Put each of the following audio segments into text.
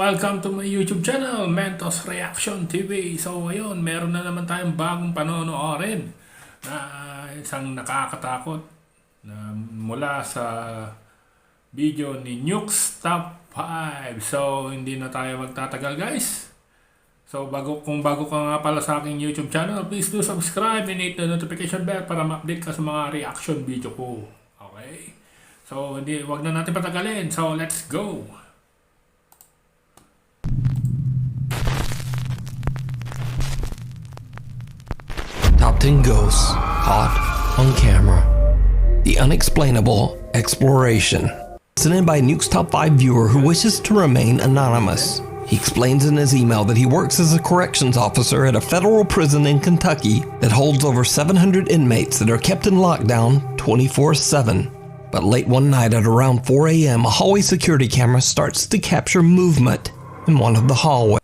Welcome to my YouTube channel, Mentos Reaction TV. So ngayon, meron na naman tayong bagong panuorin na isang nakakatakot na mula sa video ni Nuke's Top 5. So hindi na tayo magtatagal, guys. So kung bago ka nga pala sa aking YouTube channel, please do subscribe and hit the notification bell para ma-update ka sa mga reaction video ko. Okay? So wag na natin patagalin. So let's go. Top 10 ghosts caught on camera. The unexplainable exploration. Sent in by Nuke's Top 5 viewer who wishes to remain anonymous. He explains in his email that he works as a corrections officer at a federal prison in Kentucky that holds over 700 inmates that are kept in lockdown 24/7. But late one night at around 4 a.m., a hallway security camera starts to capture movement in one of the hallways.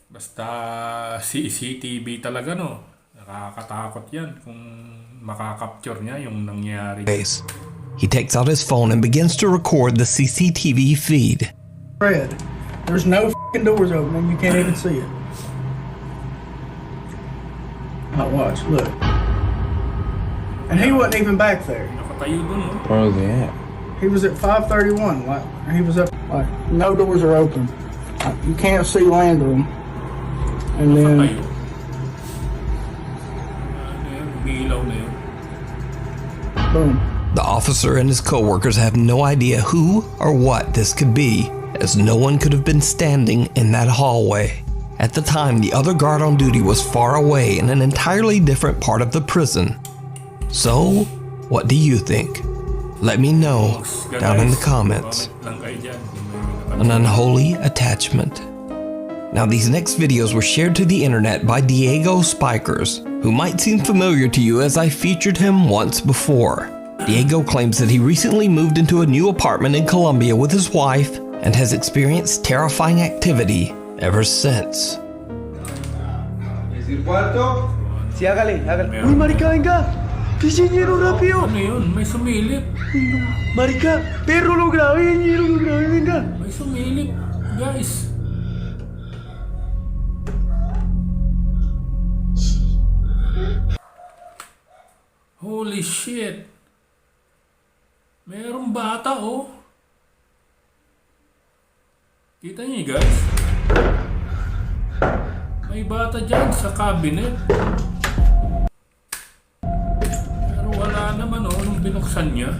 Basta CCTV talaga, no? Nakakatakot yan kung makakapture niya yung nangyari. He takes out his phone and begins to record the CCTV feed. Fred, there's no f***ing doors open and you can't even see it. Now watch, look. And he wasn't even back there. Nakatayo dun, no? Where was he at? He was at 531, like, he was up, like, no doors are open. Like, you can't see land room. And then, Nakatayo. Bilaw na yun. boom. The officer and his co-workers have no idea who or what this could be, as no one could have been standing in that hallway. At the time, the other guard on duty was far away in an entirely different part of the prison. So, what do you think? Let me know down in the comments. An unholy attachment. Now, these next videos were shared to the internet by Diego Spikers, who might seem familiar to you as I featured him once before. Diego claims that he recently moved into a new apartment in Colombia with his wife and has experienced terrifying activity ever since. Sí, hágale. Uy, marica, venga. Pichiñero, rápido. Ano yun? May sumilip. Marica, perro, lo grabé, ñero, lo grabé, venga. May sumilip, guys. Holy shit. Merong bata, oh. Kita niyo, guys? May bata dyan sa cabinet. Pero wala naman, oh, nung binuksan niya.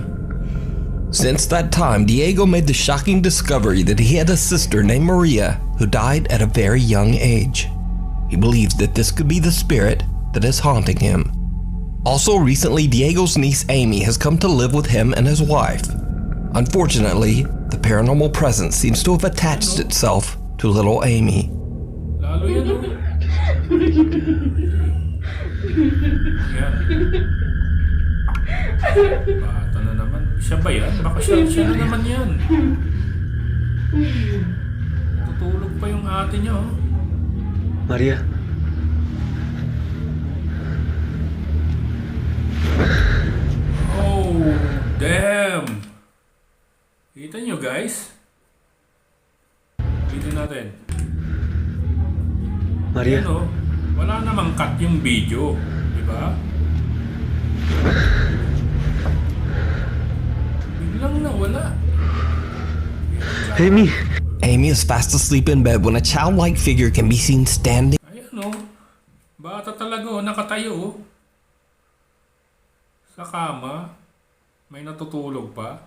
Since that time, Diego made the shocking discovery that he had a sister named Maria who died at a very young age. He believes that this could be the spirit that is haunting him. Also recently, Diego's niece Amy has come to live with him and his wife. Unfortunately, the paranormal presence seems to have attached itself to little Amy. Lalo yan, oh. Yan. Bata na naman. Siya ba yan? Baka siya na naman yan. Tutulog pa yung ate niya, oh. María. Oh, damn! Kita nyo, guys? Video natin. María. Ayan, oh. Wala namang cut yung video. Diba? Biglang nawala. Amy. Amy is fast asleep in bed when a childlike figure can be seen standing Ayan, oh. Bata talaga, oh. Nakatayo, oh. Sa kama. May natutulog pa.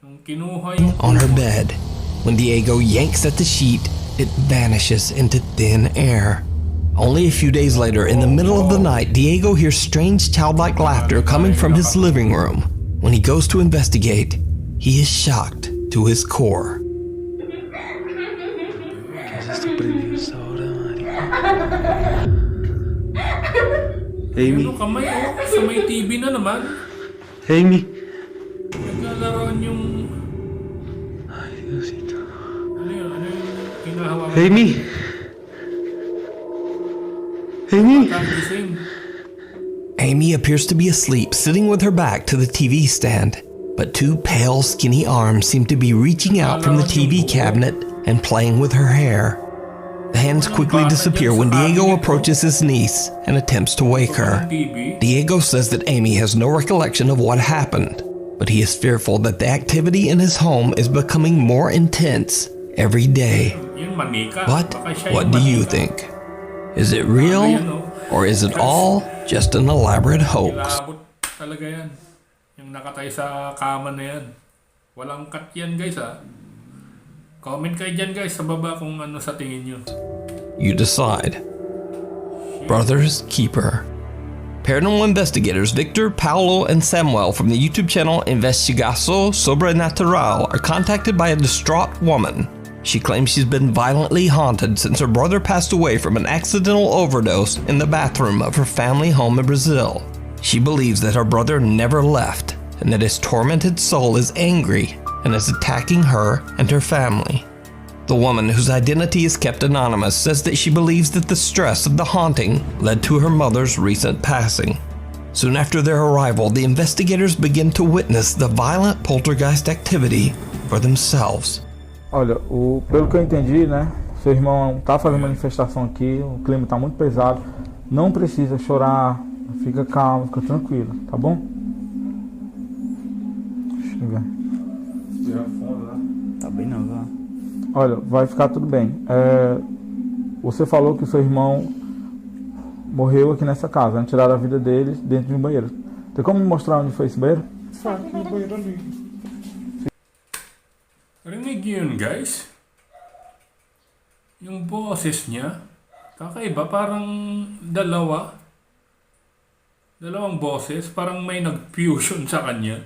Nung kinuha yung on her bed. When Diego yanks at the sheet, it vanishes into thin air. Only a few days later, in the middle of the night, Diego hears strange childlike laughter coming from his living room. When he goes to investigate, he is shocked to his core. ¿Qué es esto prendido ahora, marica? Amy. ano kamay, oh. Sa may TV na naman. Amy. Naglalaroan yung... Ay, Diosito. Ano yun? Ano yung hinahawakan? Amy. Amy. Kagising. Amy appears to be asleep, sitting with her back to the TV stand. but two pale, skinny arms seem to be reaching out from the TV cabinet and playing with her hair. The hands quickly disappear when Diego approaches his niece and attempts to wake her. Diego says that Amy has no recollection of what happened, but he is fearful that the activity in his home is becoming more intense every day. But what do you think? Is it real, or is it all just an elaborate hoax? Talaga yan. Yung nakatay sa kama na yan. Walang cut yan guys ha. Comment kayo dyan guys sa baba kung ano sa tingin nyo. You decide. Brother's Keeper. Paranormal investigators Victor, Paulo, and Samuel from the YouTube channel Investigação Sobrenatural are contacted by a distraught woman. She claims she's been violently haunted since her brother passed away from an accidental overdose in the bathroom of her family home in Brazil. She believes that her brother never left and that his tormented soul is angry and is attacking her and her family. The woman, whose identity is kept anonymous, says that she believes that the stress of the haunting led to her mother's recent passing. Soon after their arrival, the investigators begin to witness the violent poltergeist activity for themselves. Olha, pelo que eu entendi, né, seu irmão tá fazendo manifestação aqui, o clima tá muito pesado, não precisa chorar, fica calmo, fica tranquilo, tá bom? Deixa eu ver. Tá bem não, tá? Olha, vai ficar tudo bem. Você falou que o seu irmão morreu aqui nessa casa, né? Tiraram a vida dele dentro de um banheiro. Tem como me mostrar onde foi esse banheiro? No banheiro ali. Rinig yun guys. Yung boses niya, kakaiba, parang dalawang boses, parang may nag-fusion sa kanya.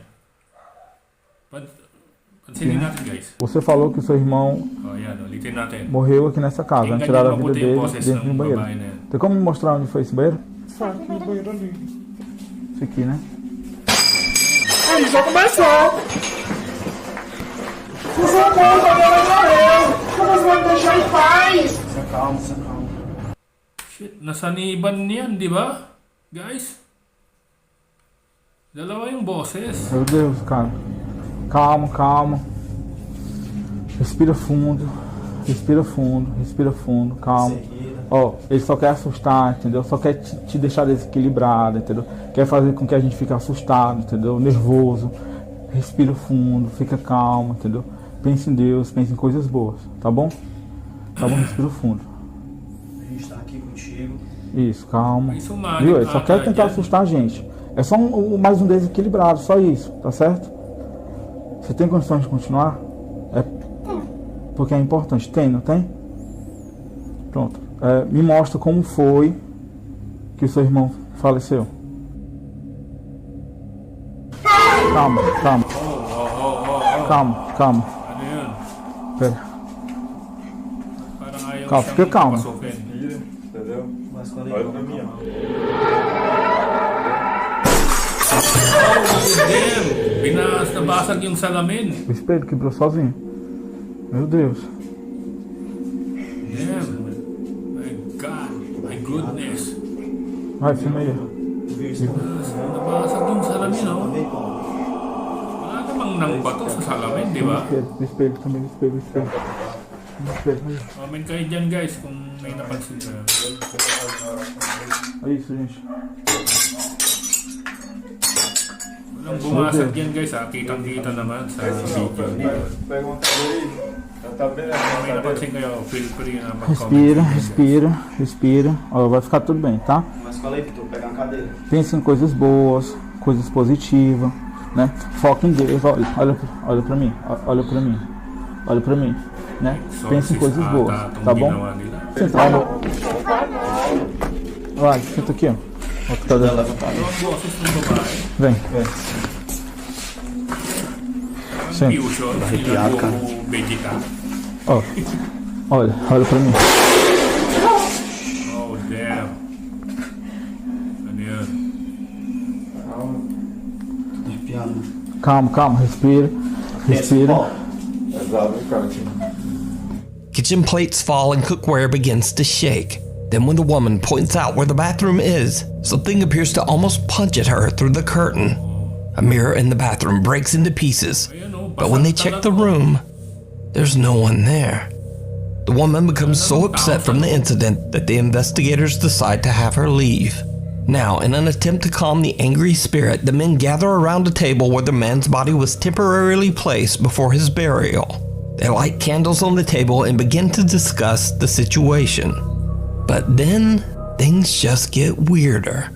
Pansinin natin guys. Você falou que o seu irmão Yan, ulitin natin. morreu aqui nessa casa, né? Tiraram a vida dele dentro de um banheiro. Tem como me mostrar onde foi esse banheiro? No banheiro ali. Esse aqui, né? Aí já começou! Por favor, agora morreu! Como você vai me deixar em paz? Calma. Shit, nasaniban niyan, di ba? Guys? Dalawa yung boses. Meu Deus, cara. Calma. Respira fundo, calma. Ó, ele só quer assustar, entendeu? Só quer te deixar desequilibrado, entendeu? Quer fazer com que a gente fique assustado, entendeu? Nervoso. Respira fundo, fica calmo, entendeu? Pense em Deus, pense em coisas boas, tá bom? Tá bom, respira fundo. A gente tá aqui contigo. Isso, calma. Isso, Viu? Ele só quer tentar assustar a gente. É só mais um desequilibrado, só isso, tá certo? Você tem condições de continuar? Porque é importante. Tem, não tem? Pronto. Me mostra como foi que o seu irmão faleceu. Calma. Ano yun? Pera. Parang ayaw Calma, siyang fica calmo. pasukin. Entendeu? Mas quando Olha pra mim, ó. Damn! Nabasag yung salamin. O espelho quebrou sozinho. Meu Deus. Damn. My God. My goodness. Vai, filma aí. Nabasag yung salamin, no? Wala namang nang bato sa salamin, di ba? O espelho também, o espelho. Aí. Comment kayo dyan guys kung may napansin kayo. É isso, gente. Walang bumasag yan guys ha. Kitang-kita naman sa video. Pega uma cadeira aí. Tá bem, Kung may napansin kayo, feel free na mag-comment. Respira. Ó, vai ficar tudo bem, tá? Mas fala aí, Vitor, pega uma cadeira. Pense em coisas boas, coisas positivas, né? Foca em Deus. Olha pra mim. Olha pra mim, né? Pense em coisas boas, tá bom? Sentar no... Vai, senta aqui, ó. Outra cadeira. Vem. Senta. Arrepiado, cara. Ó, olha pra mim. Oh, damn. Ano yun? Arrepiado. Calma, respira. Exato, cara. Kitchen plates fall and cookware begins to shake. Then when the woman points out where the bathroom is, something appears to almost punch at her through the curtain. A mirror in the bathroom breaks into pieces, but when they check the room, there's no one there. The woman becomes so upset from the incident that the investigators decide to have her leave. Now, in an attempt to calm the angry spirit, the men gather around a table where the man's body was temporarily placed before his burial. They light candles on the table and begin to discuss the situation. But then, things just get weirder.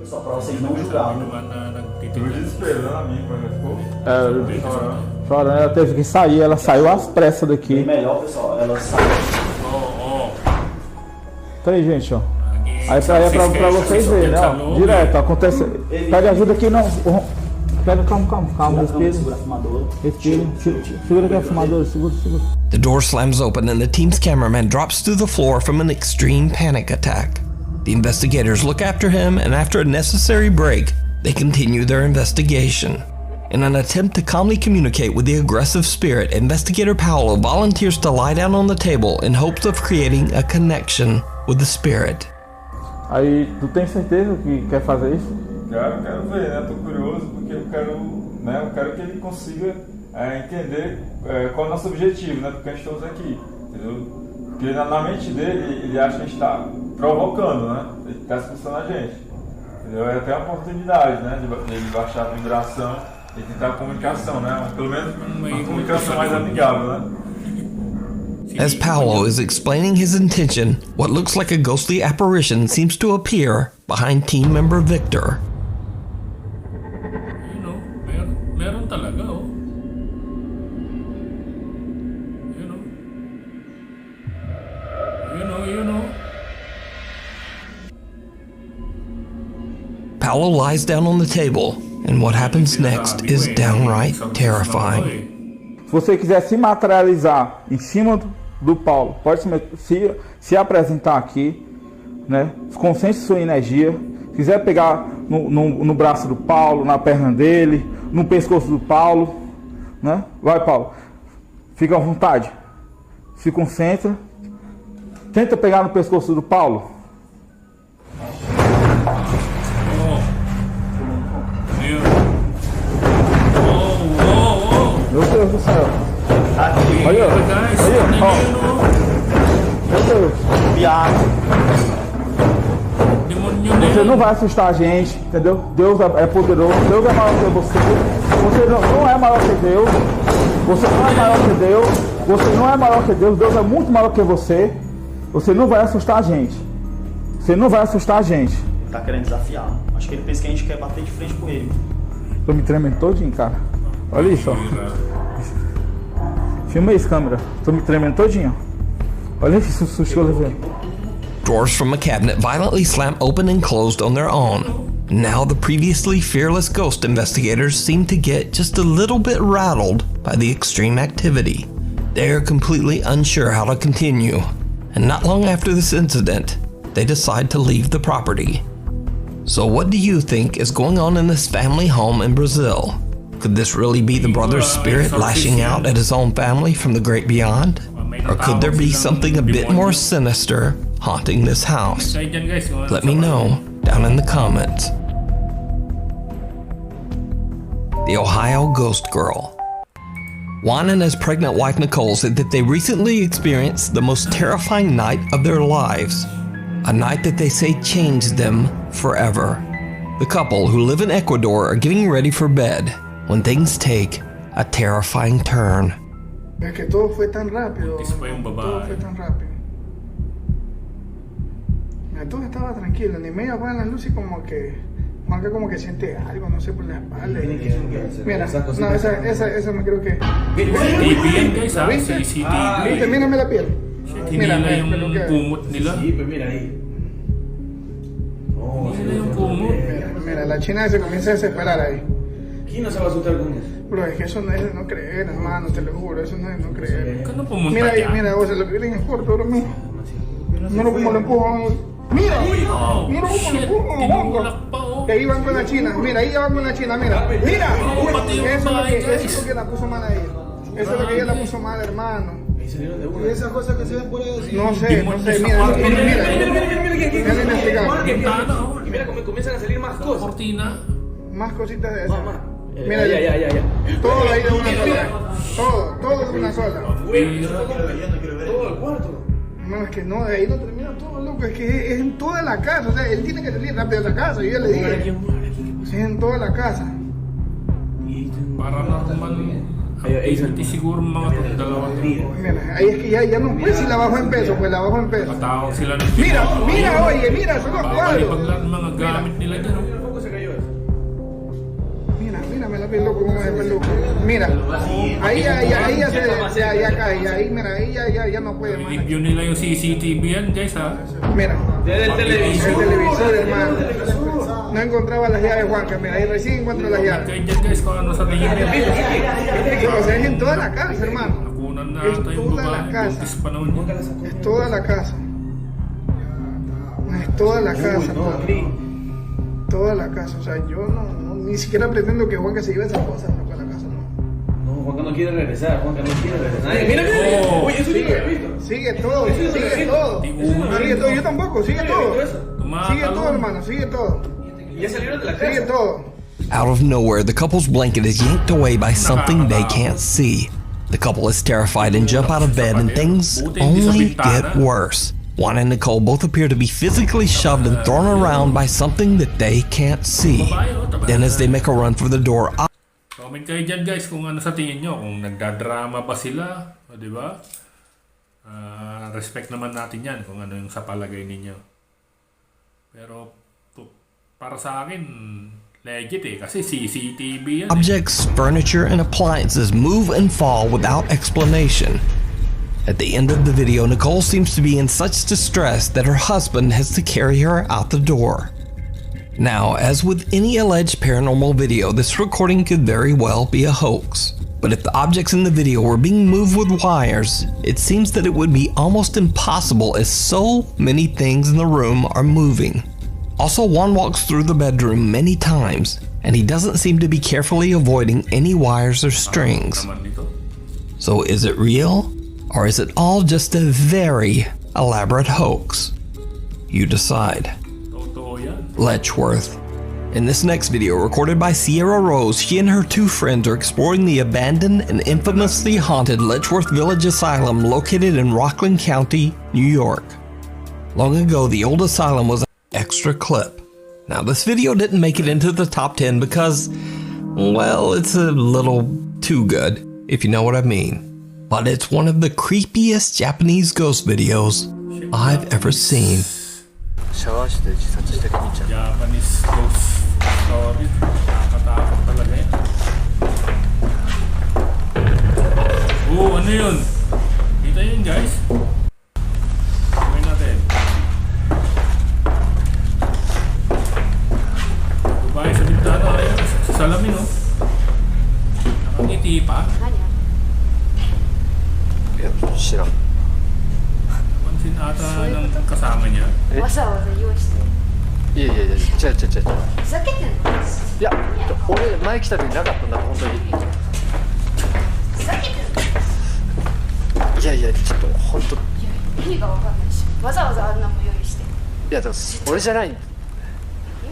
Só pra vocês não julgarem. Tudo desesperando a mim quando ficou. Chorando, ela teve que sair, ela saiu às pressas daqui. Bem melhor, pessoal, ela sai. Peraí, gente, ó. Aí pra vocês verem, né? Ó. Direto, acontece. Pede ajuda aqui, não. Pega, calma, respira. Respira. Segura aqui a fumadora, segura. The door slams open and the team's cameraman drops to the floor from an extreme panic attack. The investigators look after him, and after a necessary break, they continue their investigation. In an attempt to calmly communicate with the aggressive spirit, Investigator Paolo volunteers to lie down on the table in hopes of creating a connection with the spirit. Aí, tu tem certeza que quer fazer isso? Quero ver, né? Tô curioso porque eu quero que ele consiga entender qual é o nosso objetivo, né? Porque a gente estamos aqui, entendeu? Porque na mente dele, ele acha que a gente está provocando, né? Ele está expulsando a gente, entendeu? É até uma oportunidade, né? De ele baixar a vibração e tentar a comunicação, né? Pelo menos uma comunicação mais amigável, né? As Paolo is explaining his intention, what looks like a ghostly apparition seems to appear behind team member Victor. Meron talaga, oh. You know. Paolo lies down on the table, and what happens next is downright terrifying. Se você quiser se materializar em cima do Paulo, pode se apresentar aqui, né? Concentre sua energia. Se quiser pegar no braço do Paulo, na perna dele, no pescoço do Paulo, né? Vai, Paulo. Fica à vontade. Se concentra. Tenta pegar no pescoço do Paulo. Meu Deus do céu. Olha, meu Deus. Você não vai assustar a gente, entendeu? Deus é poderoso, Deus é maior que você. Você não é maior que Deus. Você não é maior que Deus. Você não é maior que Deus. Deus é muito maior que você. Você não vai assustar a gente. Você não vai assustar a gente. Ele tá querendo desafiar. Acho que ele pensa que a gente quer bater de frente com ele. Tô me tremendo todinho, cara. Olha isso, ó. Filma isso, câmera. Tô me tremendo todinho. Olha esse susto que eu levei. Drawers from a cabinet violently slam open and closed on their own. Now the previously fearless ghost investigators seem to get just a little bit rattled by the extreme activity. They are completely unsure how to continue. And not long after this incident, they decide to leave the property. So what do you think is going on in this family home in Brazil? Could this really be the brother's spirit lashing out at his own family from the great beyond? Or could there be something a bit more sinister haunting this house? Let me know down in the comments. The Ohio Ghost Girl. Juan and his pregnant wife Nicole said that they recently experienced the most terrifying night of their lives. A night that they say changed them forever. The couple, who live in Ecuador, are getting ready for bed when things take a terrifying turn. Es que todo fue tan rápido. Todo fue tan rápido. Mira, todo estaba tranquilo, ni media apagan las luces y como que Juanca como que siente algo, no sé, por la espalda. Mira, no, esa me creo que. ¿Viste? Mírame la piel. Mira, Sí, pues mira ahí. Mira, la china se comienza a desesperar ahí. ¿Quién no se va a asustar con eso? Bro, es que eso no es de no creer, hermano, te lo juro, eso no es de no creer. Mira ahí, mira, vos, lo que viene es corto, bro, mira. Mira cómo lo empujan. Mira cómo lo empujan. Que ahí van con la china, mira, ahí ya van con la china, mira. Mira, eso es lo que la puso mal ahí. Eso es lo que ella la puso mal, hermano. ¿Y esas cosas que se ven por ahí? No sé, mira. Y mira cómo comienzan a salir más cosas. Más cositas de esas. Mira, Ya. todo ahí de una sola. Todo de una sola. Todo el cuarto. No, es que no, de ahí no termina todo, loco. Es que es en toda la casa. O sea, él tiene que salir rápido de la casa. Yo ya le dije. Es en toda la casa. Paranormal. Activity siguro mga dalawa. Mira, ahí es que ya no pues si la bajo en peso, pues la bajo en peso. Katao sila ng Mira, oye, mira, son los Bawal cuadros. ipaglaan mga gamit nila dyan. Mira, me la vi loco como de peluco. Mira, ahí ya se cae, ahí, mira, ahí ya no puede más. I-review nila yung CCTV yan guys ha. Mira, Desde el televisor. el televisor, hermano. No encontraba las llaves, Juanca, mira, ahí recién encuentro las llaves. Kaya dyan guys kung ano sa tingin nila. O sea, es en toda la casa, hermano. Nakunan na Es ata yung toda la babae. casa. Buntis pa naman yun. Es toda la casa. Es toda la casa, hermano. Toda la casa, o sea, yo ni siquiera pretendo que Juanca se lleve esas cosas, no, para la casa, no. No, Juanca no quiere regresar. Mira. Oh, Oye, eso sí lo he visto. Sigue todo. Sigue todo, yo tampoco, sigue todo. Sigue todo, hermano, sigue todo. Y ya salieron de la Sigue casa. todo. Out of nowhere, the couple's blanket is yanked away by something they can't see. The couple is terrified and jump out of bed, and things only get worse. Juan and Nicole both appear to be physically shoved and thrown around by something that they can't see. Then as they make a run for the door, comment kayo dyan guys kung ano sa tingin nyo. Kung nagdadrama ba sila. O diba? Respect naman natin yan kung ano yung sa palagay ninyo. Pero para sa akin, legit eh. Kasi CCTV yan eh. objects, furniture, and appliances move and fall without explanation. At the end of the video, Nicole seems to be in such distress that her husband has to carry her out the door. Now, as with any alleged paranormal video, this recording could very well be a hoax. But if the objects in the video were being moved with wires, it seems that it would be almost impossible as so many things in the room are moving. Also, Juan walks through the bedroom many times, and he doesn't seem to be carefully avoiding any wires or strings. So is it real? Or is it all just a very elaborate hoax? You decide. Totoo yan. Letchworth. In this next video, recorded by Sierra Rose, she and her two friends are exploring the abandoned and infamously haunted Letchworth Village Asylum located in Rockland County, New York. Long ago, the old asylum was an extra clip. Now, this video didn't make it into the top 10 because, well, it's a little too good, if you know what I mean. But it's one of the creepiest Japanese ghost videos I've ever seen. Japanese ghost story. Nakakatakot talaga yan. Ano yun? Kita yun guys. Gawin natin. Babae sa bintana. Ayun, sa salamin oh. Nakangiti pa. Pansin ata ng kasama niya. わざわざ用意していやいやいや、違う違う違う。ふざけてんのいや、俺前来た時なかったんだ、本当に。ふざけてんのいやいや、ちょっと本当。い意味がわかんないしわざわざあんなも用意してや、でも俺じゃない。い意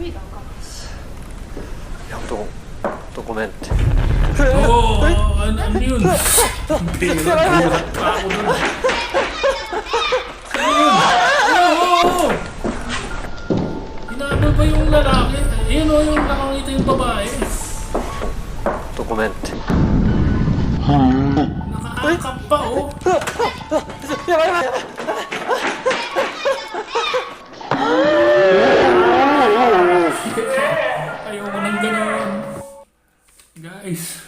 味がわかんないしや、本当ごめんって。Oo! Ano yun? Nagulat pa ako dun. Ano yun? Oo! Hinabol pa yung lalaki. Ayun o, yung nakangita yung babae. ごめんって。 Nakaakap pa o. Ayoko nang ganon. Guys,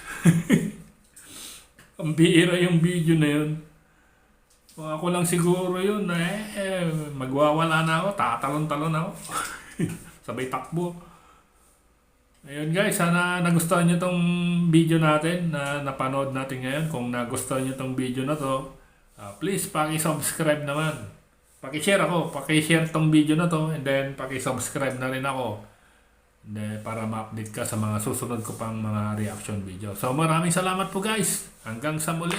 ang bihira yung video na yun. Kung ako lang siguro yun, magwawala na ako, tatalon-talon ako. Sabay takbo. Ayun guys, sana nagustuhan nyo tong video natin na napanood natin ngayon. Kung nagustuhan nyo tong video na to, please paki-subscribe naman. Paki-share ako, paki-share tong video na to, and then paki-subscribe na rin ako. Para ma-update ka sa mga susunod ko pang mga reaction video. So maraming salamat po guys. Hanggang sa muli.